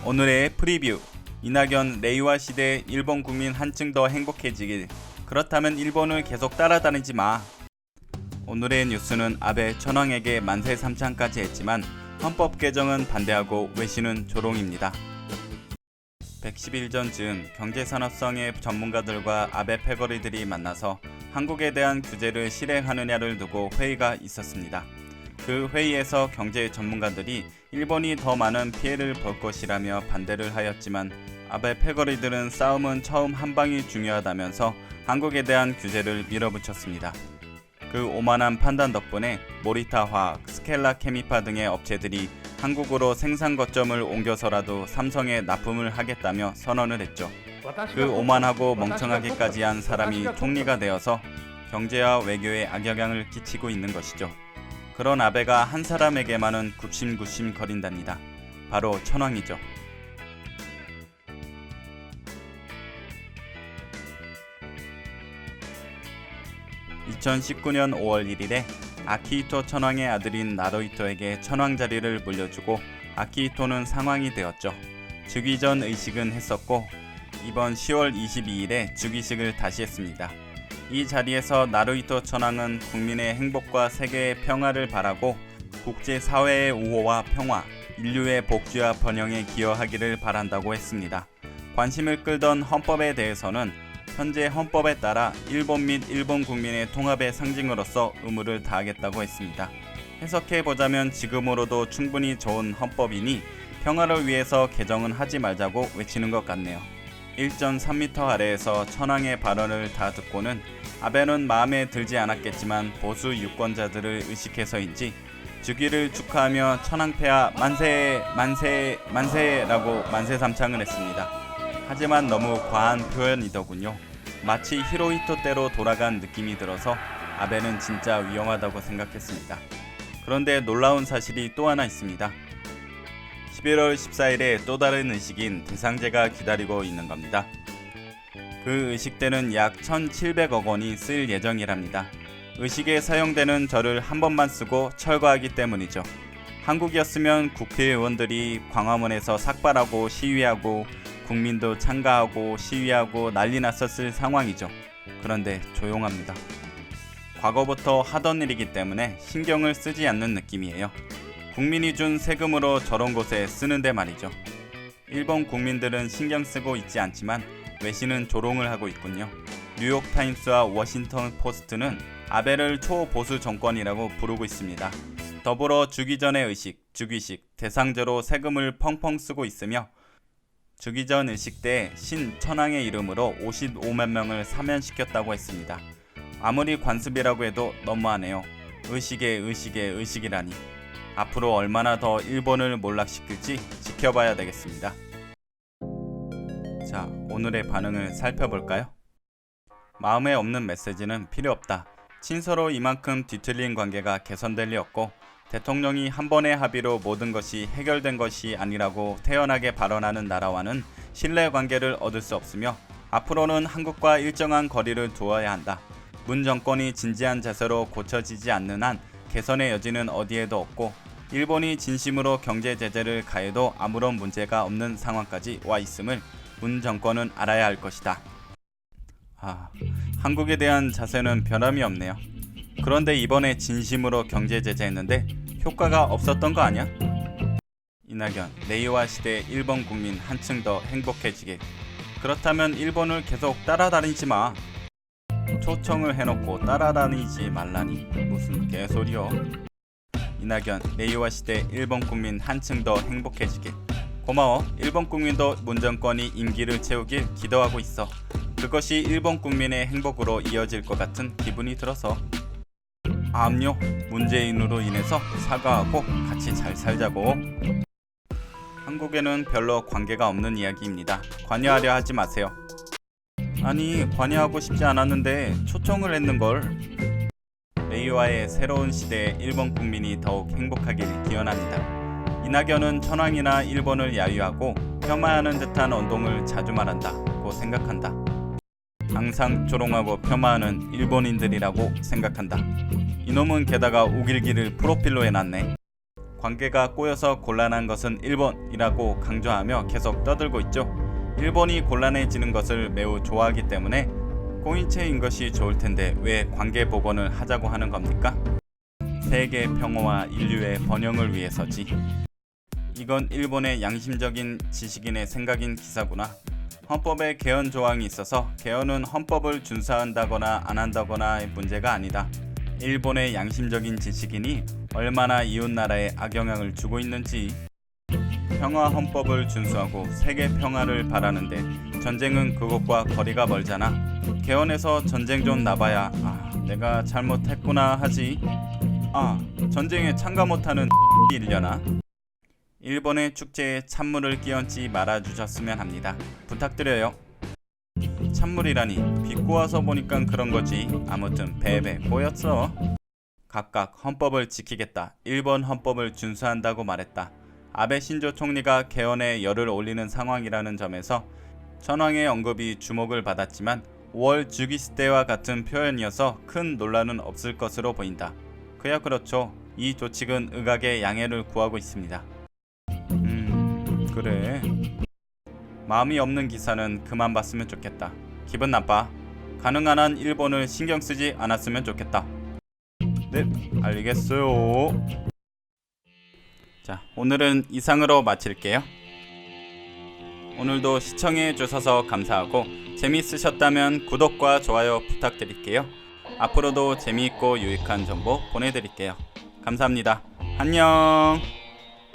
오늘의 프리뷰. 이낙연 레이와 시대 일본 국민 한층 더 행복해지길. 그렇다면 일본을 계속 따라다니지 마. 오늘의 뉴스는 아베 천황에게 만세 삼창까지 했지만 헌법 개정은 반대하고 외신은 조롱입니다. 110일 전 즈음 경제산업성의 전문가들과 아베 패거리들이 만나서 한국에 대한 규제를 실행하느냐를 두고 회의가 있었습니다. 그 회의에서 경제 전문가들이 일본이 더 많은 피해를 볼 것이라며 반대를 하였지만 아베 패거리들은 싸움은 처음 한 방이 중요하다면서 한국에 대한 규제를 밀어붙였습니다. 그 오만한 판단 덕분에 모리타화학, 스켈라 케미파 등의 업체들이 한국으로 생산 거점을 옮겨서라도 삼성에 납품을 하겠다며 선언을 했죠. 그 오만하고 멍청하게까지 한 사람이 총리가 되어서 경제와 외교에 악영향을 끼치고 있는 것이죠. 그런 아베가 한 사람에게만은 굽심굽심 거린답니다. 바로 천황이죠. (2019년 5월 1일에) 아키히토 천황의 아들인 나루히토에게 천황 자리를 물려주고 아키히토는 상왕이 되었죠. 즉위전 의식은 했었고 이번 10월 22일에 즉위식을 다시 했습니다. 이 자리에서 나루히토 천황은 국민의 행복과 세계의 평화를 바라고 국제사회의 우호와 평화, 인류의 복지와 번영에 기여하기를 바란다고 했습니다. 관심을 끌던 헌법에 대해서는 현재 헌법에 따라 일본 및 일본 국민의 통합의 상징으로서 의무를 다하겠다고 했습니다. 해석해보자면 지금으로도 충분히 좋은 헌법이니 평화를 위해서 개정은 하지 말자고 외치는 것 같네요. 1.3m 아래에서 천황의 발언을 다 듣고는 아베는 마음에 들지 않았겠지만 보수 유권자들을 의식해서인지 즉위를 축하하며 천황폐하 만세 만세 만세라고 만세 삼창을 했습니다. 하지만 너무 과한 표현이더군요. 마치 히로히토 때로 돌아간 느낌이 들어서 아베는 진짜 위험하다고 생각했습니다. 그런데 놀라운 사실이 또 하나 있습니다. 11월 14일에 또 다른 의식인 대상제가 기다리고 있는 겁니다. 그 의식 때는 약 1,700억 원이 쓰일 예정이랍니다. 의식에 사용되는 절을 한 번만 쓰고 철거하기 때문이죠. 한국이었으면 국회의원들이 광화문에서 삭발하고 시위하고 국민도 참가하고 시위하고 난리 났었을 상황이죠. 그런데 조용합니다. 과거부터 하던 일이기 때문에 신경을 쓰지 않는 느낌이에요. 국민이 준 세금으로 저런 곳에 쓰는데 말이죠. 일본 국민들은 신경 쓰고 있지 않지만 외신은 조롱을 하고 있군요. 뉴욕타임스와 워싱턴 포스트는 아베를 초보수 정권이라고 부르고 있습니다. 더불어 즉위전의 의식, 즉위식, 대상제로 세금을 펑펑 쓰고 있으며 즉위전 의식 때 신천황의 이름으로 55만 명을 사면시켰다고 했습니다. 아무리 관습이라고 해도 너무하네요. 의식이라니. 앞으로 얼마나 더 일본을 몰락시킬지 지켜봐야 되겠습니다. 자, 오늘의 반응을 살펴볼까요? 마음에 없는 메시지는 필요 없다. 친서로 이만큼 뒤틀린 관계가 개선될 리 없고 대통령이 한 번의 합의로 모든 것이 해결된 것이 아니라고 태연하게 발언하는 나라와는 신뢰관계를 얻을 수 없으며 앞으로는 한국과 일정한 거리를 두어야 한다. 문 정권이 진지한 자세로 고쳐지지 않는 한 개선의 여지는 어디에도 없고 일본이 진심으로 경제 제재를 가해도 아무런 문제가 없는 상황까지 와 있음을 문 정권은 알아야 할 것이다. 한국에 대한 자세는 변함이 없네요. 그런데 이번에 진심으로 경제 제재했는데 효과가 없었던 거 아니야? 이낙연, 레이와 시대 일본 국민 한층 더 행복해지게. 그렇다면 일본을 계속 따라다니지 마. 초청을 해놓고 따라다니지 말라니 무슨 개소리여. 이낙연, 레이와 시대 일본 국민 한층 더 행복해지게. 고마워. 일본 국민도 문정권이 임기를 채우길 기도하고 있어. 그것이 일본 국민의 행복으로 이어질 것 같은 기분이 들어서. 암요, 문재인으로 인해서 사과하고 같이 잘 살자고. 한국에는 별로 관계가 없는 이야기입니다. 관여하려 하지 마세요. 아니, 관여하고 싶지 않았는데 초청을 했는걸. 레이와의 새로운 시대에 일본 국민이 더욱 행복하길 기원합니다. 이낙연은 천황이나 일본을 야유하고 폄하하는 듯한 언동을 자주 말한다고 생각한다. 항상 조롱하고 폄하하는 일본인들이라고 생각한다. 이놈은 게다가 우길기를 프로필로 해놨네. 관계가 꼬여서 곤란한 것은 일본이라고 강조하며 계속 떠들고 있죠. 일본이 곤란해지는 것을 매우 좋아하기 때문에 꼬인채인 것이 좋을 텐데 왜 관계 복원을 하자고 하는 겁니까? 세계 평화와 인류의 번영을 위해서지. 이건 일본의 양심적인 지식인의 생각인 기사구나. 헌법에 개헌 조항이 있어서 개헌은 헌법을 준수한다거나 안 한다거나의 문제가 아니다. 일본의 양심적인 지식인이 얼마나 이웃나라에 악영향을 주고 있는지. 평화 헌법을 준수하고 세계 평화를 바라는데 전쟁은 그것과 거리가 멀잖아. 개헌에서 전쟁 좀 나봐야 내가 잘못했구나 하지. 전쟁에 참가 못하는 일려나. 일본의 축제에 찬물을 끼얹지 말아주셨으면 합니다. 부탁드려요. 찬물이라니 비 꼬아서 보니까 그런 거지. 아무튼 베베 꼬였어. 각각 헌법을 지키겠다. 일본 헌법을 준수한다고 말했다. 아베 신조 총리가 개헌에 열을 올리는 상황이라는 점에서 천황의 언급이 주목을 받았지만 5월 주기시 때와 같은 표현이어서 큰 논란은 없을 것으로 보인다. 그야 그렇죠. 이 조칙은 의각의 양해를 구하고 있습니다. 그래. 마음이 없는 기사는 그만 봤으면 좋겠다. 기분 나빠. 가능한 한 일본을 신경 쓰지 않았으면 좋겠다. 네, 알겠어요. 자, 오늘은 이상으로 마칠게요. 오늘도 시청해 주셔서 감사하고 재미있으셨다면 구독과 좋아요 부탁드릴게요. 앞으로도 재미있고 유익한 정보 보내드릴게요. 감사합니다. 안녕.